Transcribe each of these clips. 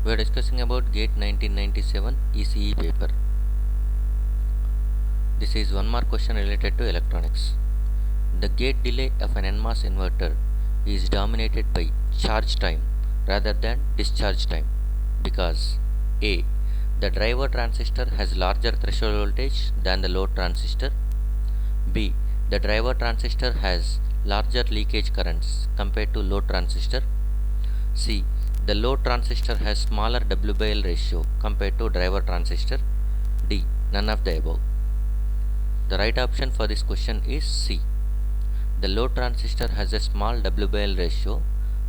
We are discussing about GATE 1997 ECE paper. This is one more question related to electronics. The gate delay of an NMOS inverter is dominated by charge time rather than discharge time because A. The driver transistor has larger threshold voltage than the load transistor. B. The driver transistor has larger leakage currents compared to load transistor. C. The load transistor has smaller W by L ratio compared to driver transistor. D. None of the above. The right option for this question is C. The load transistor has a small W by L ratio.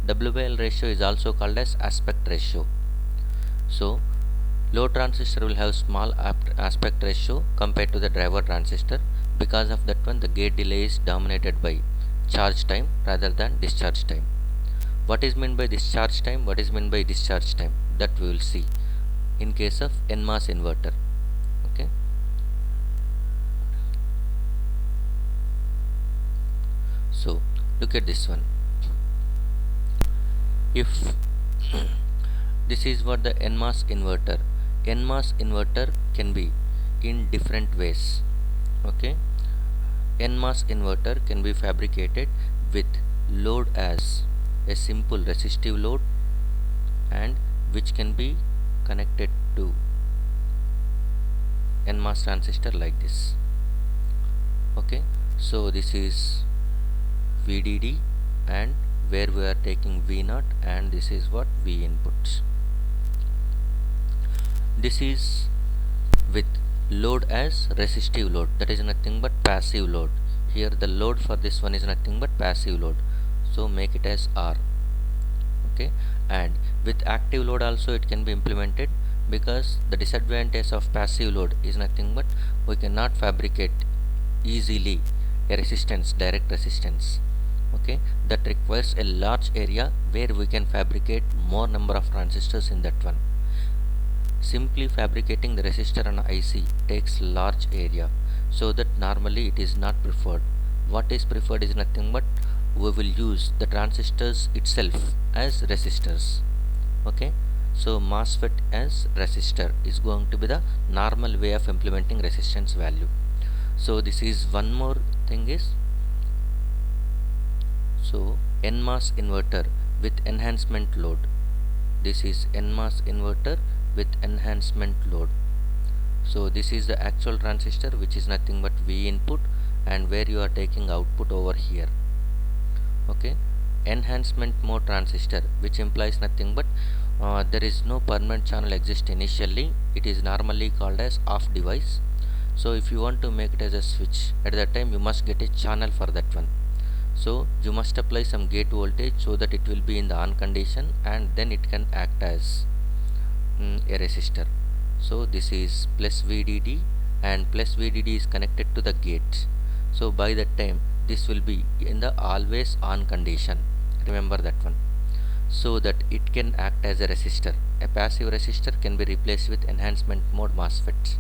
W by L ratio is also called as aspect ratio. So, load transistor will have small aspect ratio compared to the driver transistor. Because of that one, the gate delay is dominated by charge time rather than discharge time. What is meant by discharge time? What is meant by discharge time? That we will see in case of NMOS inverter. Okay. So look at this one. If this is what the NMOS inverter can be in different ways. Okay. NMOS inverter can be fabricated with load as a simple resistive load and which can be connected to NMOS transistor like this. Okay, so this is VDD and where we are taking V0 and this is what V inputs. This is with load as resistive load, that is nothing but passive load. Here the load for this one is nothing but passive load, so make it as R. Okay, and with active load also it can be implemented, because the disadvantage of passive load is nothing but we cannot fabricate easily a resistance, direct resistance. Okay, that requires a large area where we can fabricate more number of transistors in that one. Simply fabricating the resistor on IC takes large area, so that normally it is not preferred. What is preferred is nothing but we will use the transistors itself as resistors. Okay, so MOSFET as resistor is going to be the normal way of implementing resistance value. So this is one more thing is, so NMOS inverter with enhancement load. This is NMOS inverter with enhancement load. So this is the actual transistor which is nothing but V input and where you are taking output over here. Okay, enhancement mode transistor, which implies nothing but there is no permanent channel exist initially. It is normally called as off device. So if you want to make it as a switch, at that time you must get a channel for that one. So you must apply some gate voltage so that it will be in the on condition and then it can act as a resistor. So this is plus VDD and plus VDD is connected to the gate. So by that time this will be in the always on condition. Remember that one. So that it can act as a resistor. A passive resistor can be replaced with enhancement mode MOSFETs.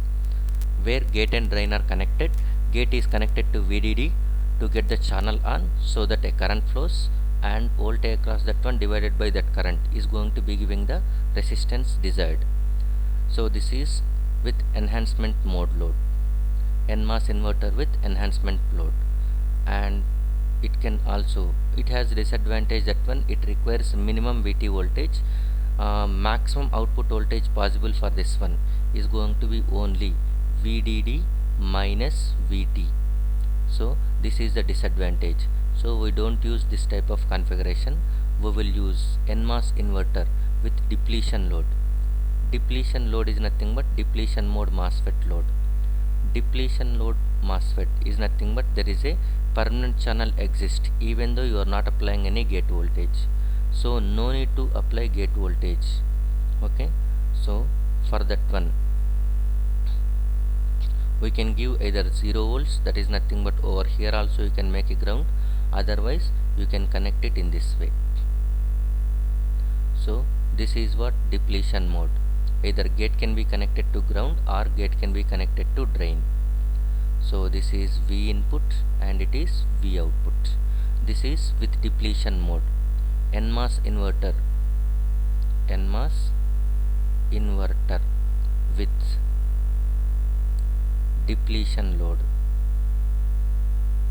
Where gate and drain are connected, gate is connected to VDD to get the channel on, so that a current flows and voltage across that one divided by that current is going to be giving the resistance desired. So this is with enhancement mode load, NMOS inverter with enhancement load. And it can also, it has disadvantage that one, it requires minimum VT voltage. Maximum output voltage possible for this one is going to be only VDD minus VT. So this is the disadvantage. So we don't use this type of configuration. We will use NMOS inverter with depletion load. Depletion load is nothing but depletion mode MOSFET load. Depletion load MOSFET is nothing but there is a permanent channel exist even though you are not applying any gate voltage. So no need to apply gate voltage. Okay, so for that one we can give either 0 volts, that is nothing but over here also you can make a ground, otherwise you can connect it in this way. So this is what depletion mode. Either gate can be connected to ground or gate can be connected to drain. So this is V input and it is V output. This is with depletion mode. NMOS inverter, NMOS inverter with depletion load,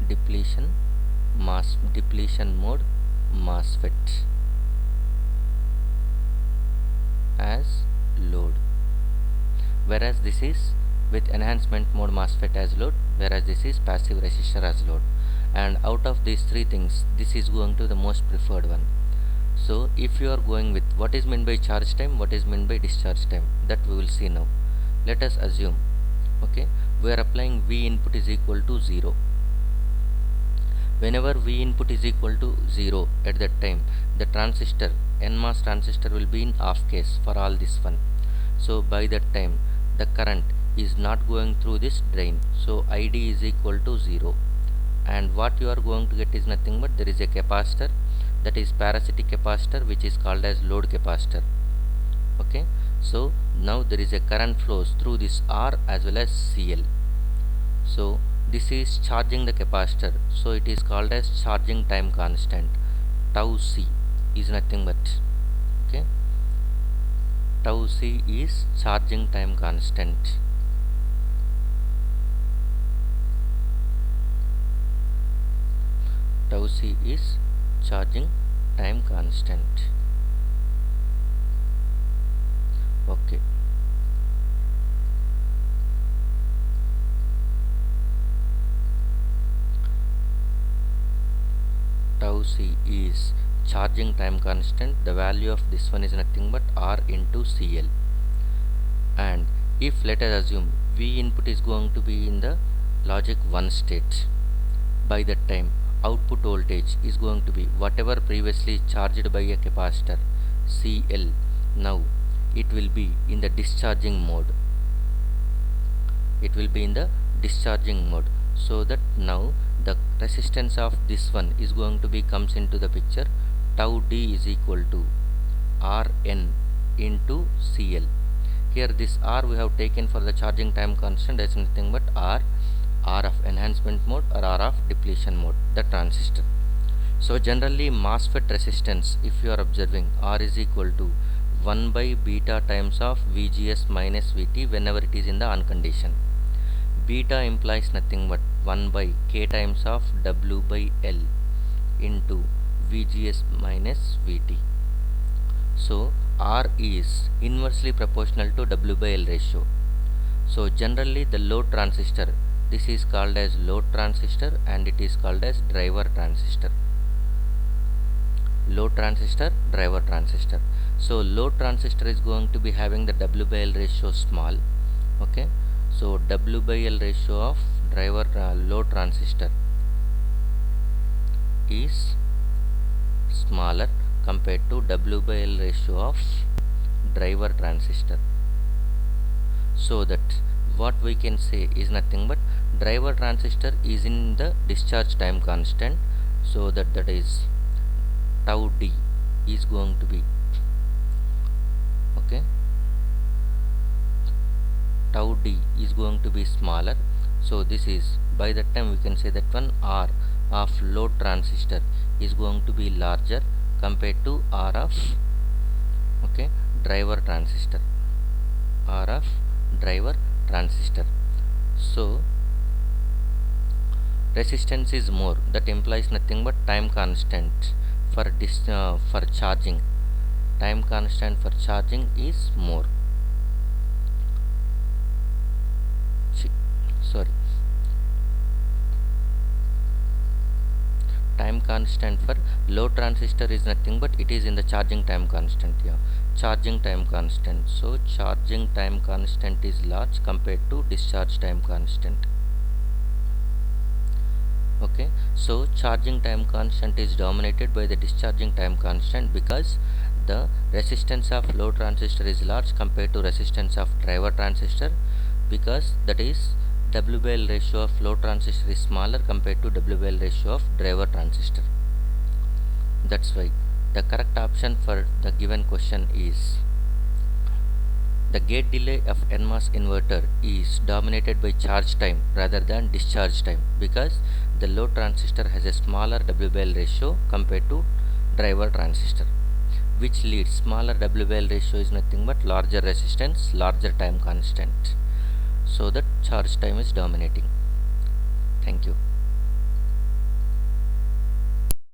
depletion mode MOSFET as load, whereas this is with enhancement mode MOSFET as load, whereas this is passive resistor as load. And out of these three things, this is going to the most preferred one. So if you are going with what is meant by charge time, what is meant by discharge time, that we will see now. Let us assume, okay, we are applying V input is equal to 0. Whenever V input is equal to 0, at that time the transistor, NMOS transistor, will be in off case for all this one. So by that time the current is not going through this drain, so ID is equal to 0. And what you are going to get is nothing but there is a capacitor, that is parasitic capacitor, which is called as load capacitor. Okay, so now there is a current flows through this R as well as CL. So this is charging the capacitor, so it is called as charging time constant. Tau C is nothing but, okay, tau C is charging time constant. Tau C is charging time constant. Okay, tau C is charging time constant. The value of this one is nothing but R into CL. And if let us assume V input is going to be in the logic 1 state, by that time output voltage is going to be whatever previously charged by a capacitor CL. Now it will be in the discharging mode, it will be in the discharging mode, so that now the resistance of this one is going to be comes into the picture. Tau D is equal to Rn into CL. Here this R we have taken for the charging time constant as nothing but R of enhancement mode or R of depletion mode, the transistor. So generally MOSFET resistance, if you are observing, R is equal to 1 by beta times of VGS minus VT whenever it is in the on condition. Beta implies nothing but 1 by K times of W by L into VGS minus VT. So R is inversely proportional to W by L ratio. So generally the load transistor, this is called as load transistor and it is called as driver transistor. Load transistor, driver transistor. So load transistor is going to be having the W by L ratio small. Okay, so W by L ratio of driver load transistor is smaller compared to W by L ratio of driver transistor. So that what we can say is nothing but driver transistor is in the discharge time constant, so that is tau D is going to be, okay, tau D is going to be smaller. So this is, by that time we can say that one R of load transistor is going to be larger compared to R of, okay, driver transistor, R of driver transistor. So resistance is more, that implies nothing but time constant for charging. Time constant for charging is more. Time constant for load transistor is nothing but it is in the charging time constant here. Charging time constant. So charging time constant is large compared to discharge time constant. Okay, so charging time constant is dominated by the discharging time constant because the resistance of load transistor is large compared to resistance of driver transistor, because that is W by L ratio of load transistor is smaller compared to W by L ratio of driver transistor. That's why the correct option for the given question is the gate delay of NMOS inverter is dominated by charge time rather than discharge time, because the load transistor has a smaller W by L ratio compared to driver transistor, which leads smaller WL ratio is nothing but larger resistance, larger time constant, so that charge time is dominating. Thank you.